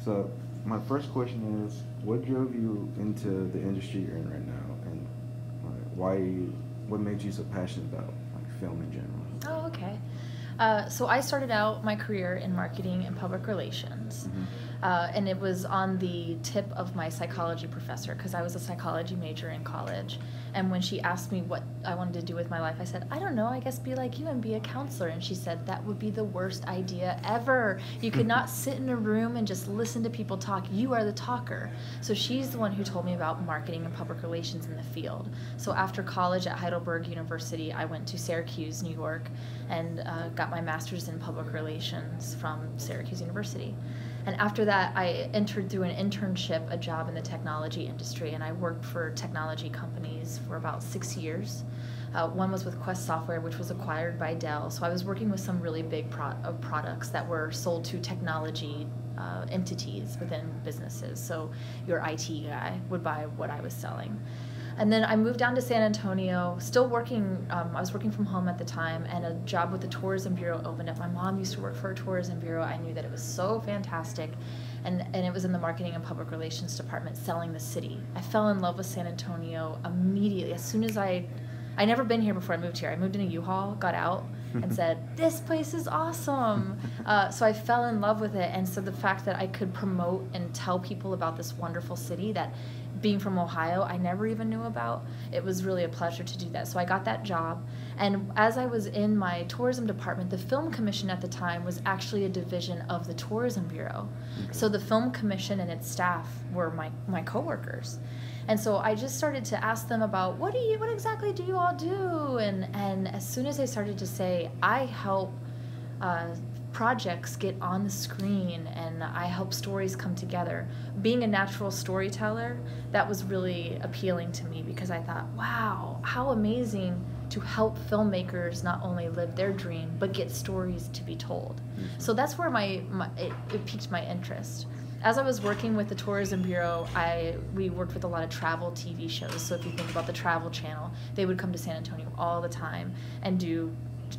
So my first question is, what drove you into the industry you're in right now, and why? What made you so passionate about like film in general? Oh, okay. So I started out my career in marketing and public relations. Mm-hmm. And it was on the tip of my psychology professor because I was a psychology major in college. And when she asked me what I wanted to do with my life, I said, I don't know, I guess be like you and be a counselor. And she said, that would be the worst idea ever. You could not sit in a room and just listen to people talk. You are the talker. So she's the one who told me about marketing and public relations in the field. So after college at Heidelberg University, I went to Syracuse, New York, and got my master's in public relations from Syracuse University. And after that, I entered through an internship, a job in the technology industry, and I worked for technology companies for about 6 years. One was with Quest Software, which was acquired by Dell. So I was working with some really big products that were sold to technology entities within businesses. So your IT guy would buy what I was selling. And then I moved down to San Antonio, still working, I was working from home at the time, and a job with the Tourism Bureau opened up. My mom used to work for a tourism bureau. I knew that it was so fantastic, and it was in the marketing and public relations department selling the city. I fell in love with San Antonio immediately. As soon as I never been here before I moved here. I moved in a U-Haul, got out, and said, this place is awesome. So I fell in love with it, and so the fact that I could promote and tell people about this wonderful city that being from Ohio, I never even knew about. It was really a pleasure to do that. So I got that job. And as I was in my tourism department, the Film Commission at the time was actually a division of the Tourism Bureau. Okay. So the Film Commission and its staff were my coworkers. And so I just started to ask them about, what exactly do you all do? And as soon as they started to say, I help projects get on the screen and I help stories come together. Being a natural storyteller, that was really appealing to me because I thought, wow, how amazing to help filmmakers not only live their dream, but get stories to be told. Mm-hmm. So that's where it piqued my interest. As I was working with the Tourism Bureau, we worked with a lot of travel TV shows. So if you think about the Travel Channel, they would come to San Antonio all the time and do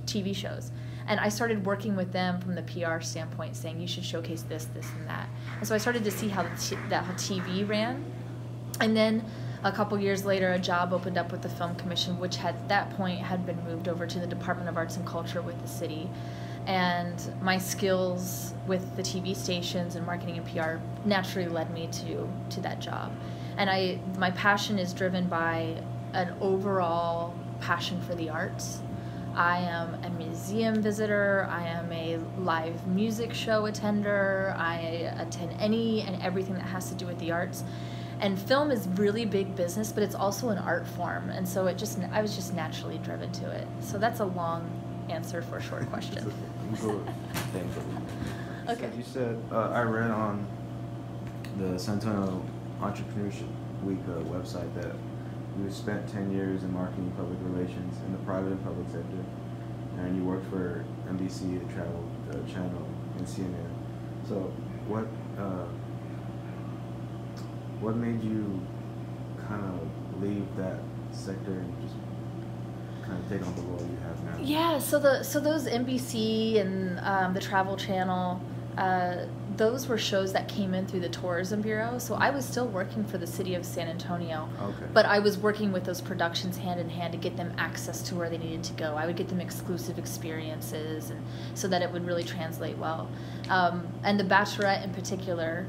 TV shows. And I started working with them from the PR standpoint, saying you should showcase this, this, and that. And so I started to see how how TV ran. And then a couple years later, a job opened up with the Film Commission, which at that point had been moved over to the Department of Arts and Culture with the city. And my skills with the TV stations and marketing and PR naturally led me to that job. And my passion is driven by an overall passion for the arts. I am a museum visitor, I am a live music show attender, I attend any and everything that has to do with the arts. And film is really big business, but it's also an art form, and so I was just naturally driven to it. So that's a long answer for a short question. Okay. So you said, I read on the San Antonio Entrepreneurship Week website that you spent 10 years in marketing and public relations in the private and public sector, and you worked for NBC, the Travel Channel, and CNN. So what made you kind of leave that sector and just kind of take on the role you have now? Yeah, so those NBC and the Travel Channel, those were shows that came in through the Tourism Bureau. So I was still working for the city of San Antonio, okay, but I was working with those productions hand in hand to get them access to where they needed to go. I would get them exclusive experiences, and so that it would really translate well. And The Bachelorette in particular,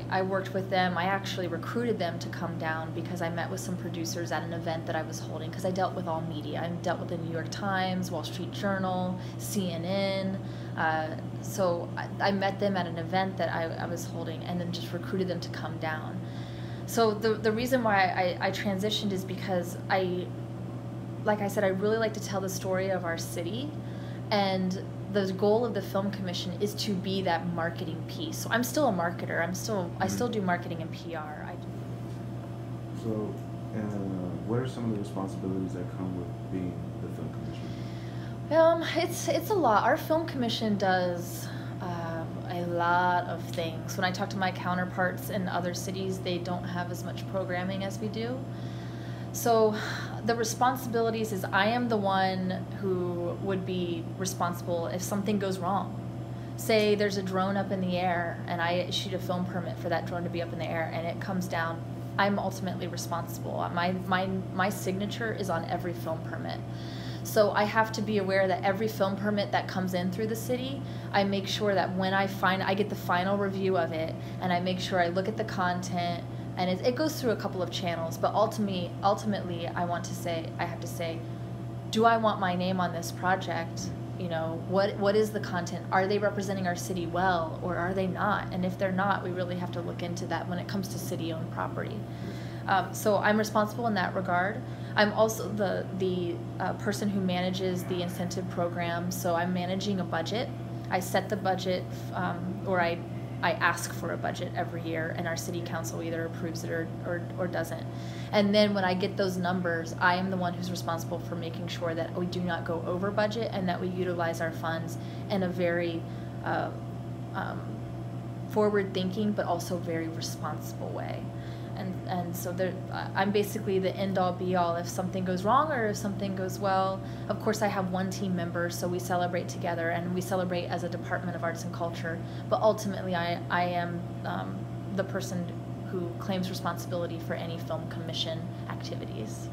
I worked with them. I actually recruited them to come down because I met with some producers at an event that I was holding, because I dealt with all media. I dealt with the New York Times, Wall Street Journal, CNN. So I met them at an event that I was holding, and then just recruited them to come down. So the reason why I transitioned is because like I said, I really like to tell the story of our city, and the goal of the Film Commission is to be that marketing piece. So I'm still a marketer. I still do marketing and PR. So, what are some of the responsibilities that come with being the Film Commission? It's a lot. Our Film Commission does a lot of things. When I talk to my counterparts in other cities, they don't have as much programming as we do. So the responsibilities is I am the one who would be responsible if something goes wrong. say there's a drone up in the air and I issued a film permit for that drone to be up in the air and it comes down, I'm ultimately responsible. My signature is on every film permit. So I have to be aware that every film permit that comes in through the city, I make sure that when I get the final review of it, and I make sure I look at the content, and it goes through a couple of channels, but ultimately I have to say, do I want my name on this project? You know, what is the content? Are they representing our city well, or are they not? And if they're not, we really have to look into that when it comes to city-owned property. So I'm responsible in that regard. I'm also the person who manages the incentive program, so I'm managing a budget. I set the budget, or I ask for a budget every year, and our city council either approves it or doesn't. And then when I get those numbers, I am the one who's responsible for making sure that we do not go over budget and that we utilize our funds in a very forward-thinking but also very responsible way. And so I'm basically the end-all be-all if something goes wrong or if something goes well. Of course, I have one team member, so we celebrate together, and we celebrate as a Department of Arts and Culture. But ultimately, I am the person who claims responsibility for any film commission activities.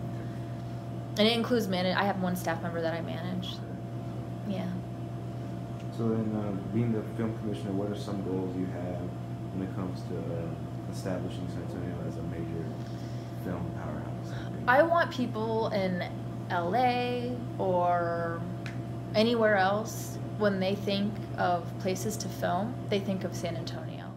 And it includes I have one staff member that I manage. Yeah. So then, being the film commissioner, what are some goals you have when it comes to establishing San Antonio as a major film powerhouse? I want people in LA or anywhere else, when they think of places to film, they think of San Antonio.